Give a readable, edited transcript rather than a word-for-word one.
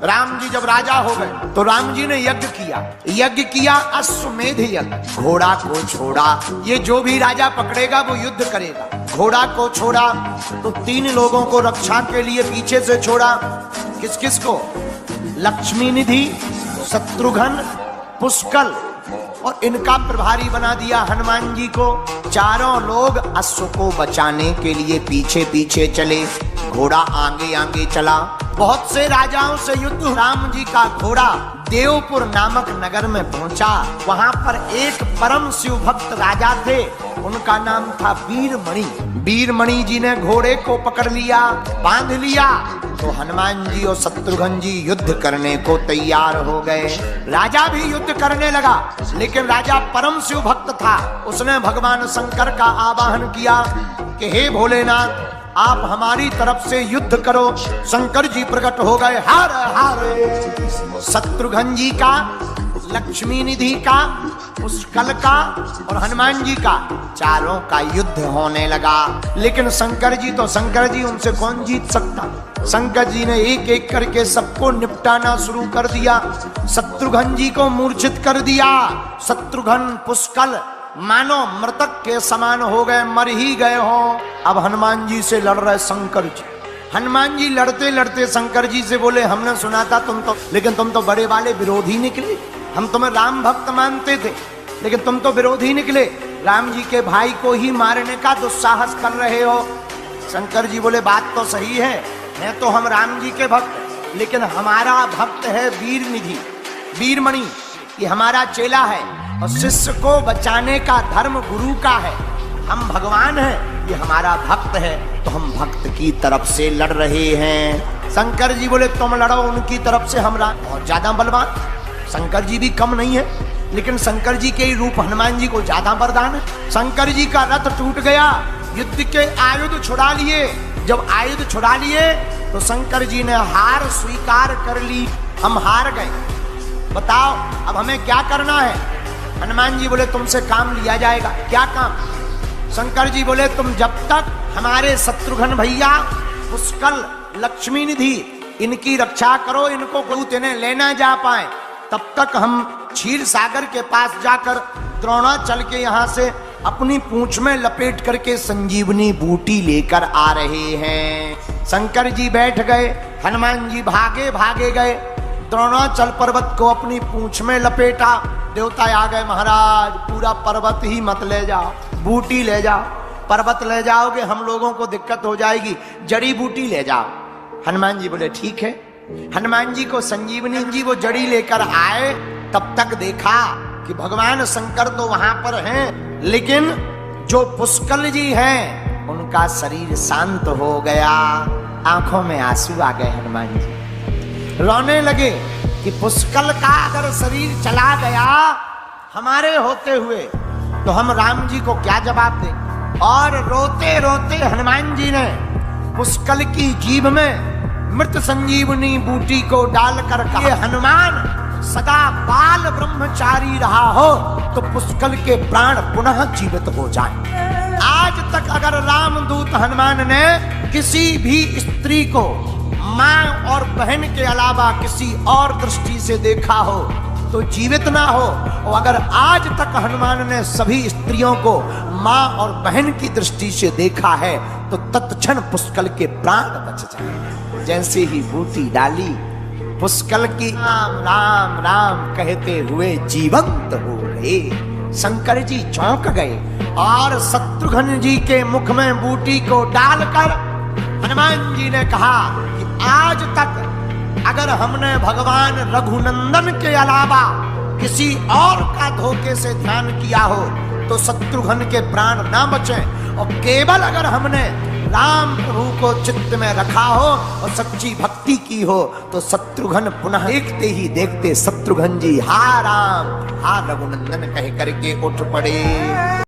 राम जी जब राजा हो गए तो राम जी ने यज्ञ किया अश्वमेध यज्ञ। घोड़ा को छोड़ा, ये जो भी राजा पकड़ेगा वो युद्ध करेगा। घोड़ा को छोड़ा तो 3 लोगों को रक्षा के लिए पीछे से छोड़ा। किस किस को? लक्ष्मी निधि, शत्रुघ्न, पुष्कल, और इनका प्रभारी बना दिया हनुमान जी को। चारों लोग अश्व को बचाने के लिए पीछे पीछे चले, घोड़ा आगे आगे चला। बहुत से राजाओं से युद्ध। राम जी का घोड़ा देवपुर नामक नगर में पहुंचा। वहां पर एक परम शिव भक्त राजा थे, उनका नाम था वीरमणि। वीरमणि जी ने घोड़े को पकड़ लिया, बांध लिया, तो हनुमान जी और शत्रुघ्न जी युद्ध करने को तैयार हो गए। राजा भी युद्ध करने लगा, लेकिन राजा परम शिव भक्त था। उसने भगवान शंकर का आवाहन किया कि हे भोलेनाथ, आप हमारी तरफ से युद्ध करो। शंकर जी प्रकट हो गए। हर हर शत्रुघ्न जी का, लक्ष्मी निधि का, पुष्कल का और हनुमान जी का, चारों का युद्ध होने लगा। लेकिन शंकर जी उनसे कौन जीत सकता? शंकर जी ने एक एक करके सबको निपटाना शुरू कर दिया। शत्रुघ्न जी को मूर्छित कर दिया। शत्रुघ्न, पुष्कल मानो मृतक के समान हो गए, मर ही गए हो। अब हनुमान जी से लड़ रहे शंकर जी। हनुमान जी लड़ते लड़ते शंकर जी से बोले, हमने सुना था लेकिन तुम तो बड़े वाले विरोधी निकले। हम तुम्हें राम भक्त मानते थे, लेकिन तुम तो विरोधी निकले। राम जी के भाई को ही मारने का दुस्साहस कर रहे हो। शंकर जी बोले, बात तो सही है, हैं तो हम राम जी के भक्त, लेकिन हमारा भक्त है वीरनिधि, वीरमणि, ये हमारा चेला है और शिष्य को बचाने का धर्म गुरु का है। हम भगवान हैं, ये हमारा भक्त है, तो हम भक्त की तरफ से लड़ रहे हैं। शंकर जी बोले, तुम लड़ो उनकी तरफ से, हम और ज्यादा बलवान। शंकर जी भी कम नहीं है, लेकिन शंकर जी के ही रूप हनुमान जी को ज्यादा वरदान है। शंकर जी का रथ टूट गया, युद्ध के आयुध छुड़ा लिए। जब आयुध छुड़ा लिए तो शंकर जी ने हार स्वीकार कर ली। हम हार गए, बताओ अब हमें क्या करना है? हनुमान जी बोले, तुमसे काम लिया जाएगा। क्या काम? शंकर जी बोले, तुम जब तक हमारे शत्रुघ्न भैया, पुष्कल, लक्ष्मी निधि, इनकी रक्षा करो, इनको कोई इन्हें लेना जा पाए, तब तक हम क्षीर सागर के पास जाकर द्रोणाचल के यहाँ से अपनी पूंछ में लपेट करके संजीवनी बूटी लेकर आ रहे हैं। शंकर जी बैठ गए, हनुमान जी भागे भागे गए, द्रोणाचल पर्वत को अपनी पूंछ में लपेटा। देवता आ गए, महाराज पूरा पर्वत ही मत ले जाओ, बूटी ले जाओ। पर्वत ले जाओगे हम लोगों को दिक्कत हो जाएगी, जड़ी बूटी ले जाओ। हनुमान जी बोले, ठीक है। हनुमान जी को संजीवनी जी वो जड़ी लेकर आए। तब तक देखा कि भगवान शंकर तो वहां पर हैं, लेकिन जो पुष्कल जी हैं उनका शरीर शांत हो गया। आंखों में आंसू आ गए। हनुमान जी रोने लगे कि पुष्कल का अगर शरीर चला गया हमारे होते हुए, तो हम राम जी को क्या जवाब दें? और रोते रोते हनुमान जी ने पुष्कल की जीभ में मृत संजीवनी बूटी को डालकर कहा, हनुमान सदा बाल ब्रह्मचारी रहा हो तो पुष्कल के प्राण पुनः जीवित हो जाए। आज तक अगर रामदूत हनुमान ने किसी भी स्त्री को मां और बहन के अलावा किसी और दृष्टि से देखा हो तो जीवित ना हो, और अगर आज तक हनुमान ने सभी स्त्रियों को मां और बहन की दृष्टि से देखा है तो तत्क्षण पुष्कल के प्राण बच जाए। जैसे ही बूटी डाली, पुष्कल की राम राम राम कहते हुए जीवंत हो गए। शंकर जी चौंक गए और शत्रुघ्न जी के मुख में बूटी को डालकर हनुमान जी ने कहा कि आज तक अगर हमने भगवान रघुनंदन के अलावा किसी और का धोखे से ध्यान किया हो तो शत्रुघ्न के प्राण ना बचे, और केवल अगर हमने राम प्रभु को चित्त में रखा हो और सच्ची भक्ति की हो तो शत्रुघ्न पुनः देखते ही देखते शत्रुघ्न जी हा राम हा रघुनंदन कह करके उठ पड़े।